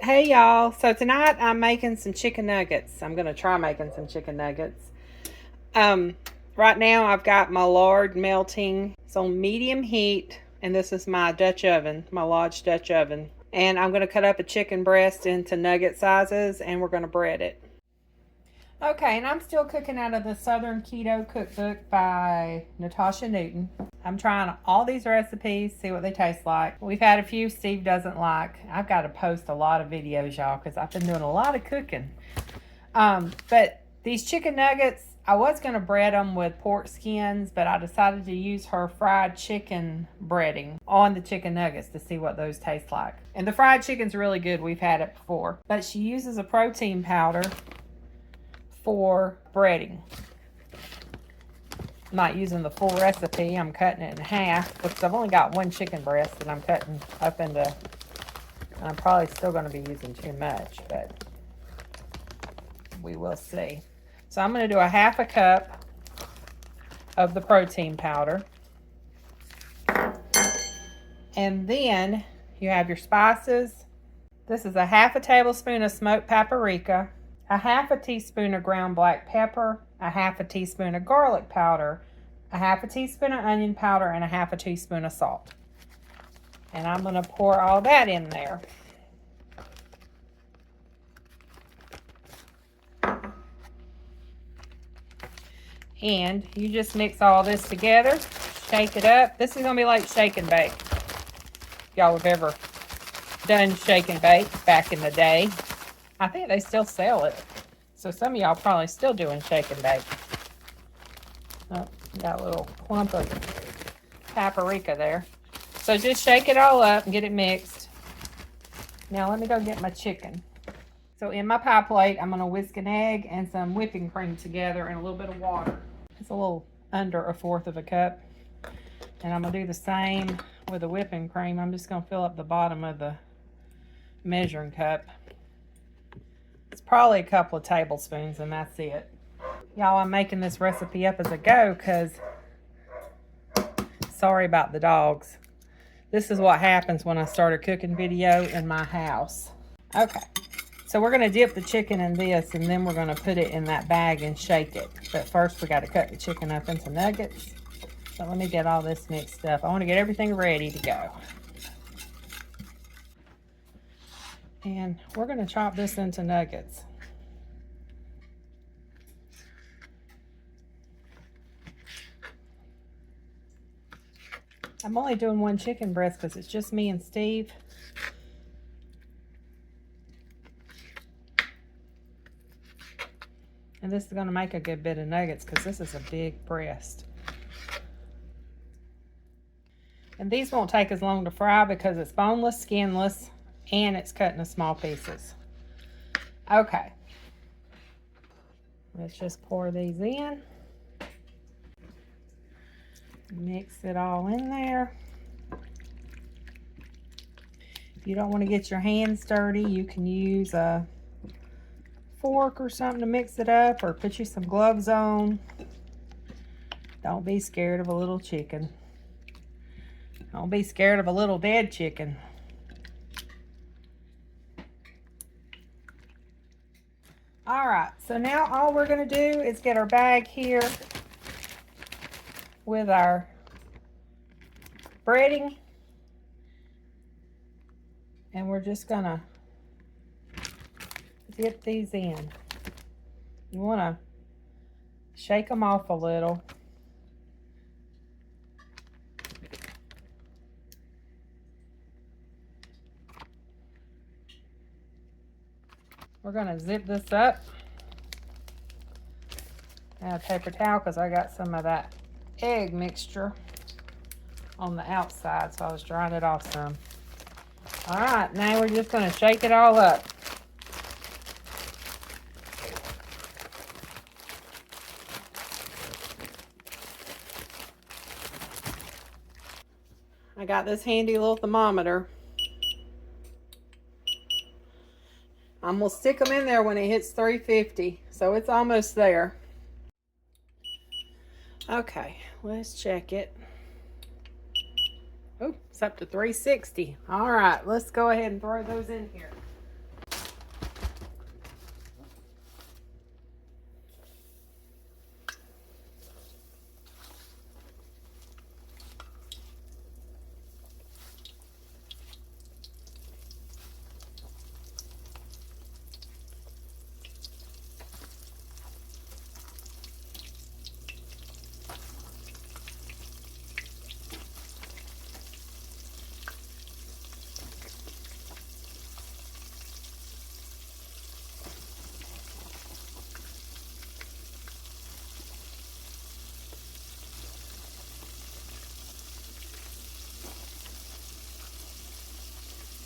Hey y'all, so tonight I'm making some chicken nuggets. I'm going to try making some chicken nuggets. Right now I've got my lard melting. It's on medium heat, and this is my Dutch oven, my Lodge Dutch oven. And I'm going to cut up a chicken breast into nugget sizes, and we're going to bread it. Okay, and I'm still cooking out of the Southern Keto Cookbook by Natasha Newton. I'm trying all these recipes, see what they taste like. We've had a few Steve doesn't like. I've got to post a lot of videos, y'all, because I've been doing a lot of cooking. But these chicken nuggets, I was going to bread them with pork skins, but I decided to use her fried chicken breading on the chicken nuggets to see what those taste like. And the fried chicken's really good. We've had it before. But she uses a protein powder for breading. I'm not using the full recipe. I'm cutting it in half because I've only got one chicken breast and I'm cutting up into, I'm probably still going to be using too much, but we will see. So I'm going to do a half a cup of the protein powder. And then you have your spices. This is a half a tablespoon of smoked paprika, a half a teaspoon of ground black pepper, a half a teaspoon of garlic powder, a half a teaspoon of onion powder, and a half a teaspoon of salt. And I'm going to pour all that in there. And you just mix all this together, shake it up. This is going to be like shake and bake. If y'all have ever done shake and bake back in the day. I think they still sell it. So some of y'all probably still doing shake and bake. Oh, got a little clump of paprika there. So just shake it all up and get it mixed. Now let me go get my chicken. So in my pie plate, I'm going to whisk an egg and some whipping cream together and a little bit of water. It's a little under 1/4 of a cup. And I'm going to do the same with the whipping cream. I'm just going to fill up the bottom of the measuring cup. It's probably a couple of tablespoons and that's it. Y'all, I'm making this recipe up as I go because, sorry about the dogs. This is what happens when I start a cooking video in my house. Okay, so we're going to dip the chicken in this and then we're going to put it in that bag and shake it. But first we got to cut the chicken up into nuggets. So let me get all this mixed up. I want to get everything ready to go. And we're going to chop this into nuggets. I'm only doing one chicken breast because it's just me and Steve. And this is going to make a good bit of nuggets because this is a big breast. And these won't take as long to fry because it's boneless, skinless, and it's cut into small pieces. Okay. Let's just pour these in. Mix it all in there. If you don't want to get your hands dirty, you can use a fork or something to mix it up, or put you some gloves on. Don't be scared of a little chicken. Don't be scared of a little dead chicken. All right, so now all we're going to do is get our bag here with our breading, and we're just going to dip these in. You want to shake them off a little. We're going to zip this up. I have a paper towel because I got some of that egg mixture on the outside, so I was drying it off some. All right, now we're just going to shake it all up. I got this handy little thermometer. I'm going to stick them in there when it hits 350, so it's almost there. Okay, let's check it. Oh, it's up to 360. All right, let's go ahead and throw those in here.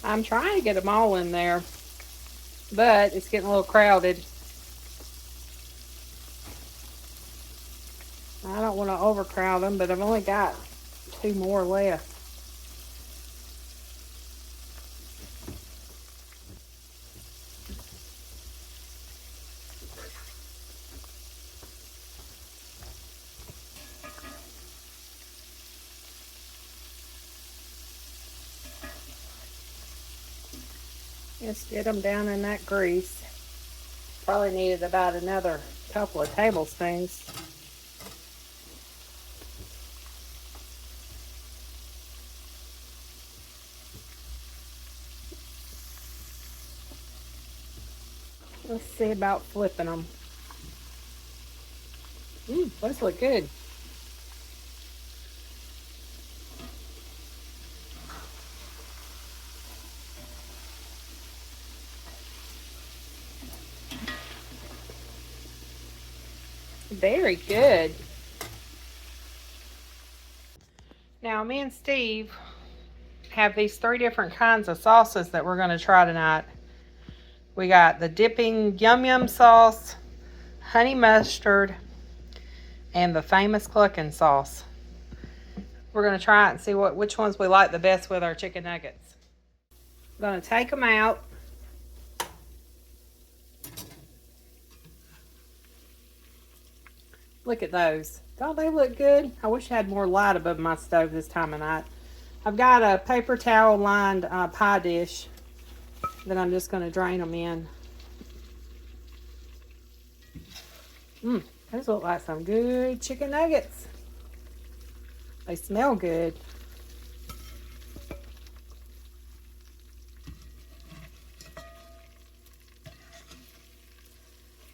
I'm trying to get them all in there, but it's getting a little crowded. I don't want to overcrowd them, but I've only got 2 more left. Just get them down in that grease. Probably needed about another couple of tablespoons. Let's see about flipping them. Those look good. Very good. Now, me and Steve have these 3 different kinds of sauces that we're going to try tonight. We got the dipping yum yum sauce, honey mustard, and the famous Cookin sauce. We're going to try it and see which ones we like the best with our chicken nuggets. I'm going to take them out. Look at those. Don't they look good? I wish I had more light above my stove this time of night. I've got a paper towel lined pie dish that I'm just going to drain them in. Those look like some good chicken nuggets. They smell good.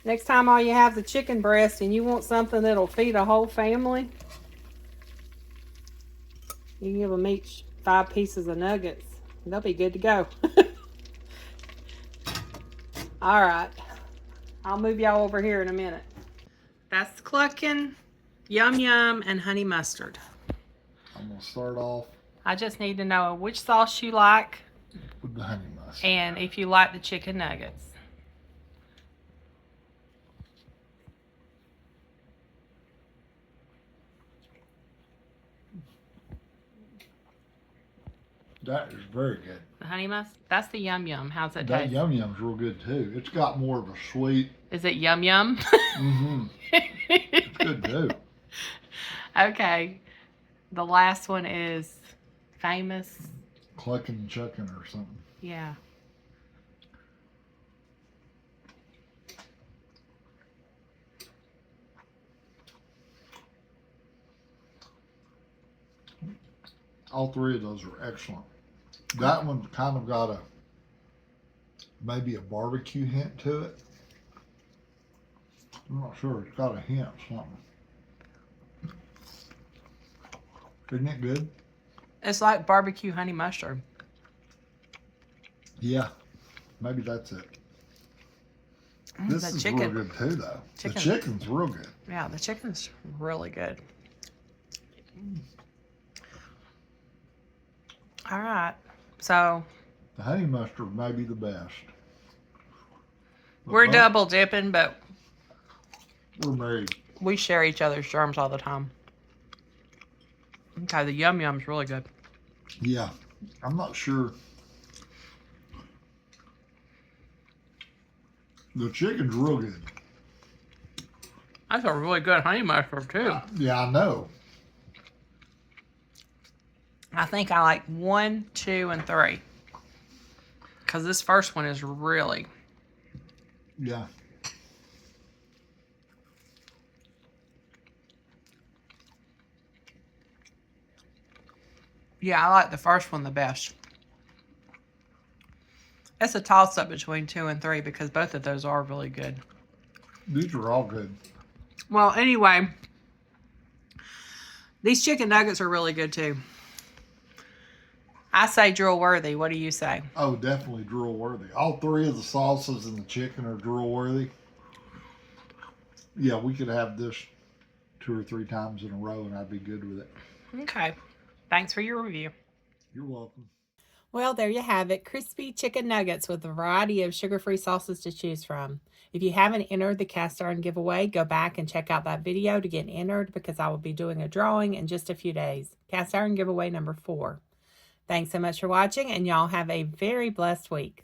Next time all you have the chicken breast and you want something that'll feed a whole family, you can give them each 5 pieces of nuggets. They'll be good to go. All right. I'll move y'all over here in a minute. That's Cluckin, Yum Yum, and honey mustard. I'm going to start off. I just need to know which sauce you like. With the honey mustard. And if you like the chicken nuggets. That is very good. The honey mustard? That's the Yum Yum. How's it taste? That Yum Yum's real good too. It's got more of a sweet. Is it Yum Yum? It's good too. Okay. The last one is famous. Cluckin' Chuckin' or something. Yeah. All 3 of those are excellent. That one's kind of got maybe a barbecue hint to it. I'm not sure. It's got a hint, something. Isn't it good? It's like barbecue honey mustard. Yeah, maybe that's it. This the is chicken, real good too, though. The chicken's real good. Yeah, the chicken's really good. All right, so the honey mustard may be the best. We're double dipping, but we're married. We share each other's germs all the time. Okay, the Yum Yum's really good. Yeah, I'm not sure. The chicken's real good. That's a really good honey mustard too. Yeah, I know. I think I like 1, 2, and 3. Because this first one is really... Yeah. Yeah, I like the first one the best. It's a toss-up between 2 and 3 because both of those are really good. These are all good. Well, anyway, these chicken nuggets are really good too. I say drill worthy. What do you say? Oh, definitely drill worthy. All 3 of the sauces and the chicken are drill worthy. Yeah, we could have this 2 or 3 times in a row and I'd be good with it. Okay. Thanks for your review. You're welcome. Well, there you have it. Crispy chicken nuggets with a variety of sugar-free sauces to choose from. If you haven't entered the cast iron giveaway, go back and check out that video to get entered because I will be doing a drawing in just a few days. Cast iron giveaway number 4. Thanks so much for watching, and y'all have a very blessed week.